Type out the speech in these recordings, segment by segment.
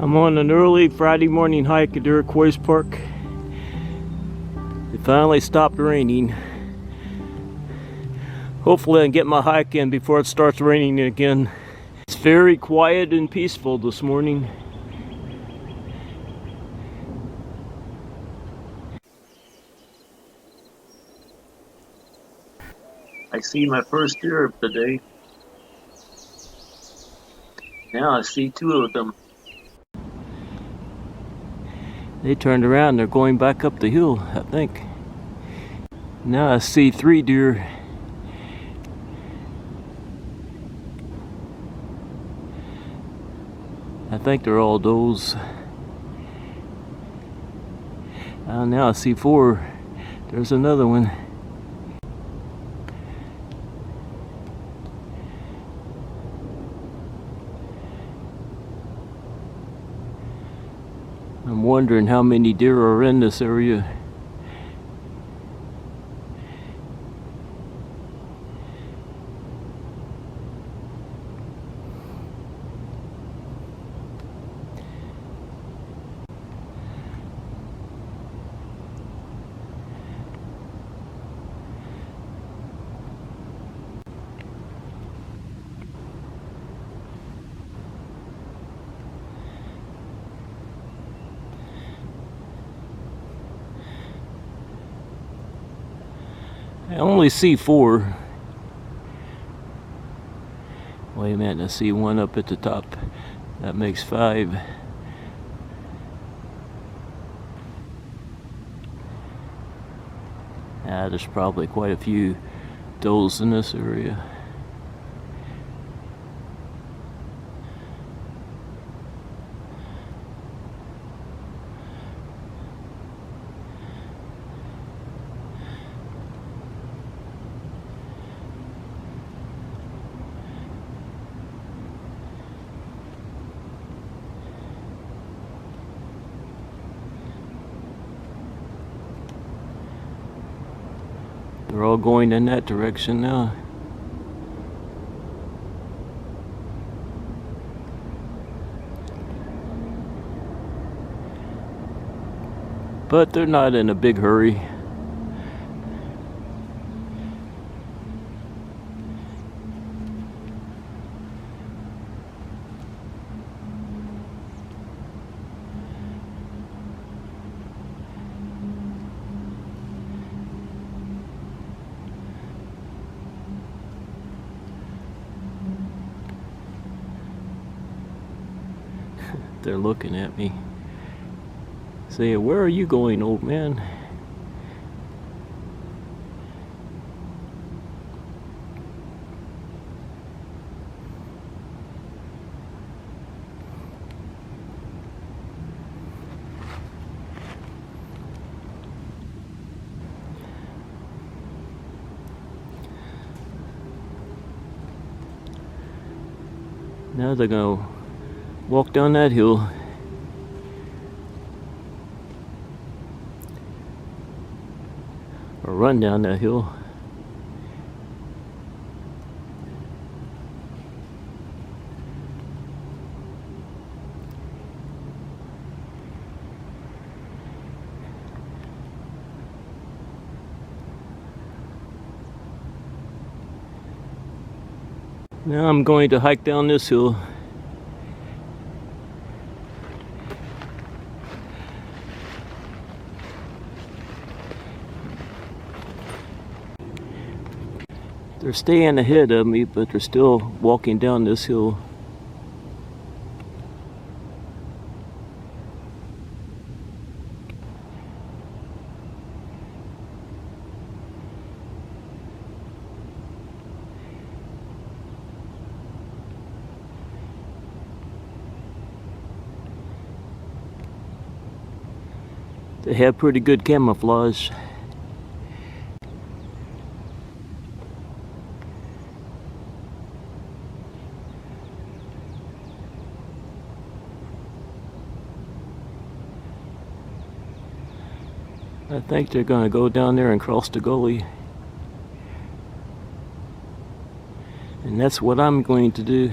I'm on an early Friday morning hike at Iroquois Park. It finally stopped raining. Hopefully I can get my hike in before it starts raining again. It's very quiet and peaceful this morning. I see my first deer of the day. Now I see two of them. They turned around, they're going back up the hill, I think. Now I see 3 deer. I think they're all does. Now I see 4. There's another one. I'm wondering how many deer are in this area. I only see 4. Wait a minute, I see one up at the top. That makes 5. There's probably quite a few does in this area. They're all going in that direction now. But they're not in a big hurry. They're looking at me. Say, where are you going, old man? Now they're gonna walk down that hill. Or run down that hill. Now I'm going to hike down this hill. They're staying ahead of me, but they're still walking down this hill. They have pretty good camouflage. I think they're going to go down there and cross the gully. And that's what I'm going to do.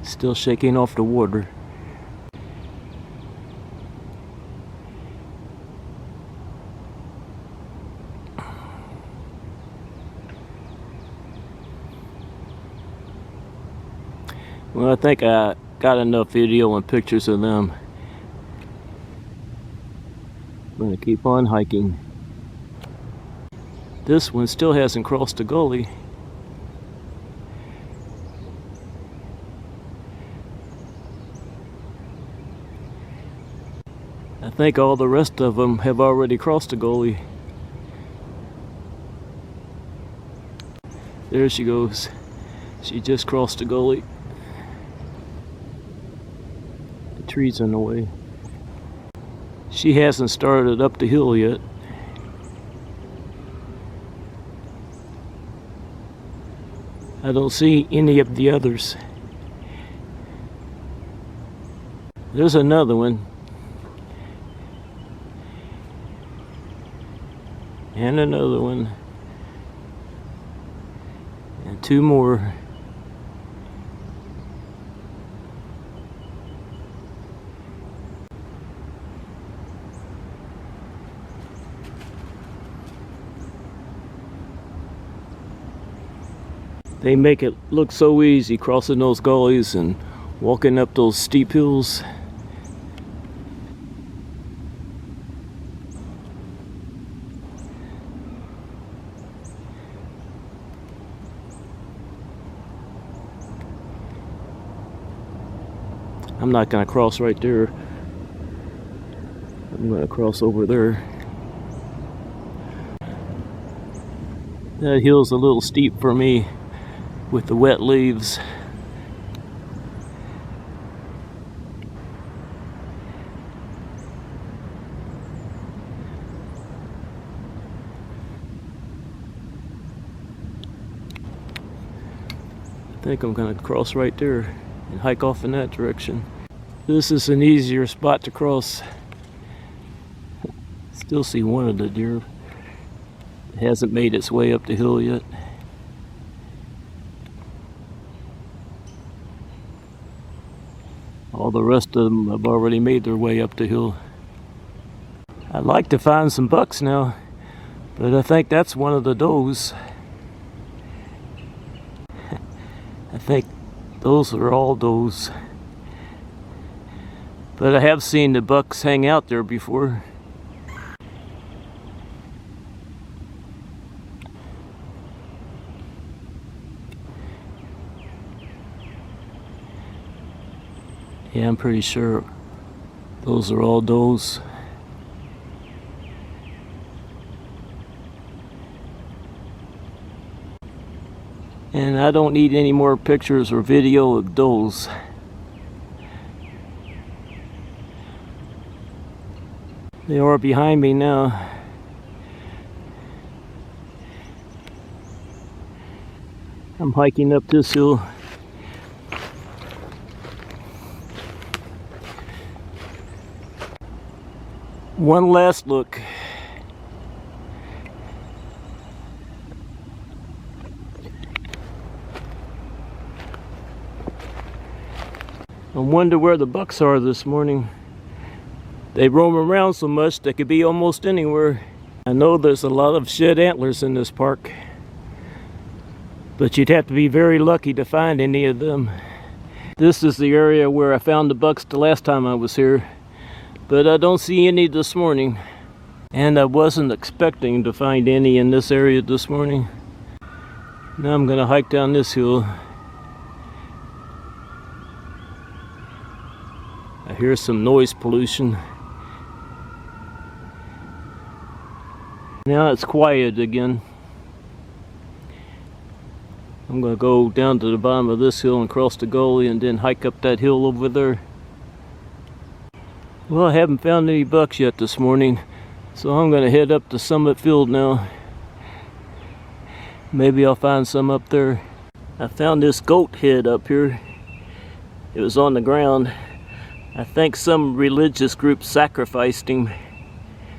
Still shaking off the water. Well, I think I got enough video and pictures of them. I'm gonna keep on hiking. This one still hasn't crossed the gully. I think all the rest of them have already crossed the gully. There she goes. She just crossed the gully. The tree's in the way. She hasn't started up the hill yet. I don't see any of the others. There's another one. And another one. And two more. They make it look so easy crossing those gullies and walking up those steep hills. I'm not going to cross right there. I'm going to cross over there. That hill's a little steep for me with the wet leaves. I think I'm going to cross right there and hike off in that direction. This is an easier spot to cross. Still see one of the deer. It hasn't made its way up the hill yet. All the rest of them have already made their way up the hill. I'd like to find some bucks now, but I think that's one of the does. I think those are all does. But I have seen the bucks hang out there before. Yeah, I'm pretty sure those are all does. And I don't need any more pictures or video of does. They are behind me now. I'm hiking up this hill. One last look. I wonder where the bucks are this morning. They roam around so much they could be almost anywhere. I know there's a lot of shed antlers in this park, but you'd have to be very lucky to find any of them. This is the area where I found the bucks the last time I was here, but I don't see any this morning. And I wasn't expecting to find any in this area this morning. Now I'm gonna hike down this hill. I hear some noise pollution. Now it's quiet again. I'm gonna go down to the bottom of this hill and cross the gully and then hike up that hill over there. Well, I haven't found any bucks yet this morning, so I'm gonna head up to Summit Field now. Maybe I'll find some up there. I found this goat head up here. It was on the ground. I think some religious group sacrificed him.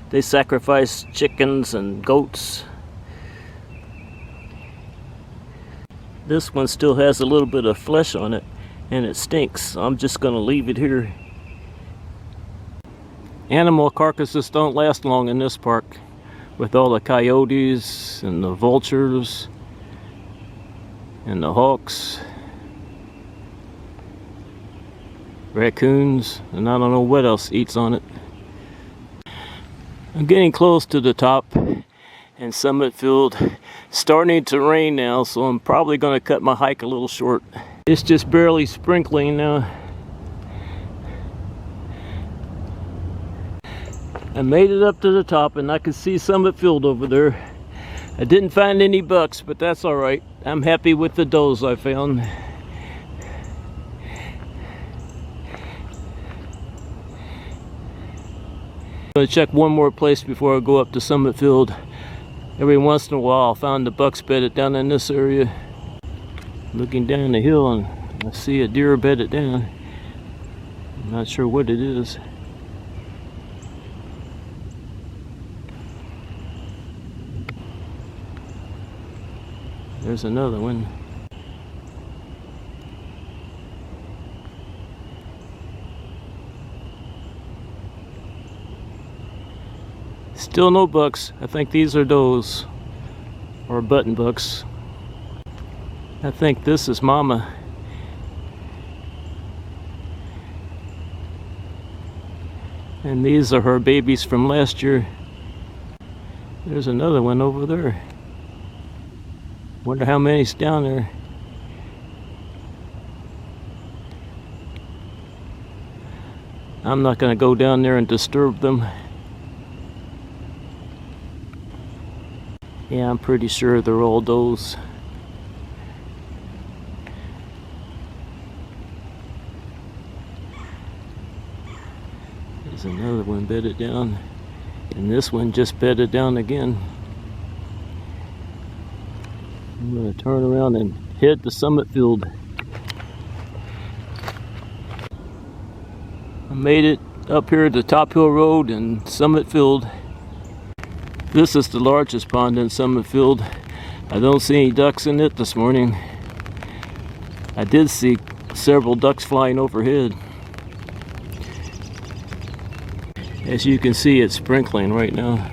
They sacrificed chickens and goats. This one still has a little bit of flesh on it, and it stinks, so I'm just gonna leave it here. Animal carcasses don't last long in this park with all the coyotes and the vultures and the hawks, raccoons, and I don't know what else eats on it. I'm getting close to the top and Summit Field. Starting to rain now, so I'm probably going to cut my hike a little short. It's just barely sprinkling now. I made it up to the top and I could see Summit Field over there. I didn't find any bucks, but that's alright. I'm happy with the does I found. I'm going to check one more place before I go up to Summit Field. Every once in a while I'll find the bucks bedded down in this area. Looking down the hill and I see a deer bedded down. I'm not sure what it is. There's another one. Still no bucks. I think these are does or button bucks. I think this is Mama. And these are her babies from last year. There's another one over there. Wonder how many's down there. I'm not going to go down there and disturb them. Yeah, I'm pretty sure they're all does. There's another one bedded down, and this one just bedded down again. I'm going to turn around and head to Summit Field. I made it up here to Top Hill Road and Summit Field. This is the largest pond in Summit Field. I don't see any ducks in it this morning. I did see several ducks flying overhead. As you can see, it's sprinkling right now.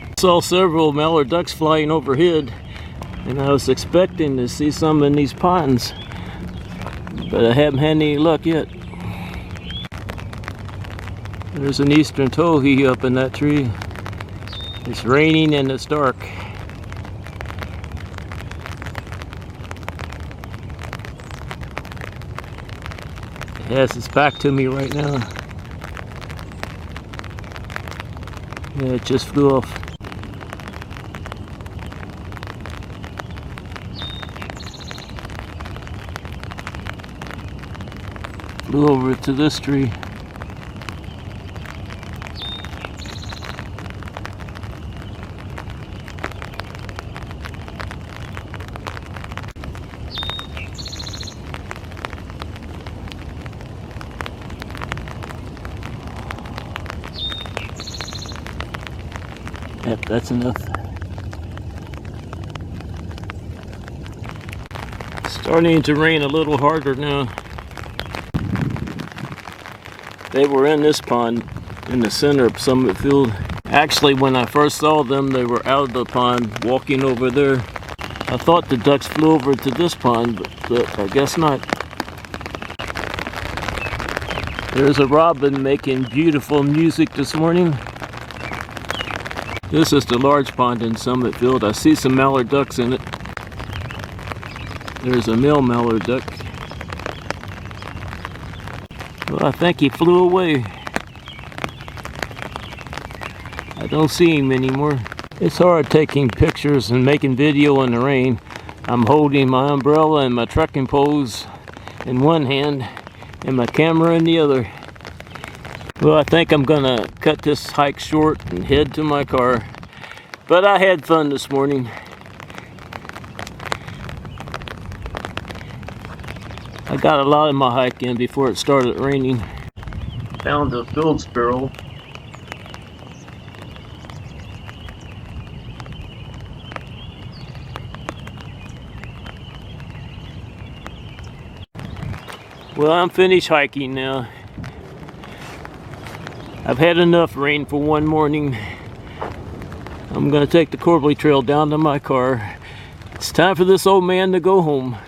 I saw several mallard ducks flying overhead, and I was expecting to see some in these ponds, but I haven't had any luck yet. There's an eastern towhee up in that tree. It's raining and it's dark. It has its back to me right now. Yeah, it just flew off. Flew over to this tree. Yep, that's enough. Starting to rain a little harder now. They were in this pond in the center of Summit Field. Actually, when I first saw them, they were out of the pond walking over there. I thought the ducks flew over to this pond, but I guess not. There's a robin making beautiful music this morning. This is the large pond in Summit Field. I see some mallard ducks in it. There's a male mallard duck. Well, I think he flew away. I don't see him anymore. It's hard taking pictures and making video in the rain. I'm holding my umbrella and my trekking poles in one hand and my camera in the other. Well, I think I'm gonna cut this hike short and head to my car. But I had fun this morning. I got a lot of my hike in before it started raining. Found a field sparrow. Well, I'm finished hiking now. I've had enough rain for one morning. I'm gonna take the Corbly Trail down to my car. It's time for this old man to go home.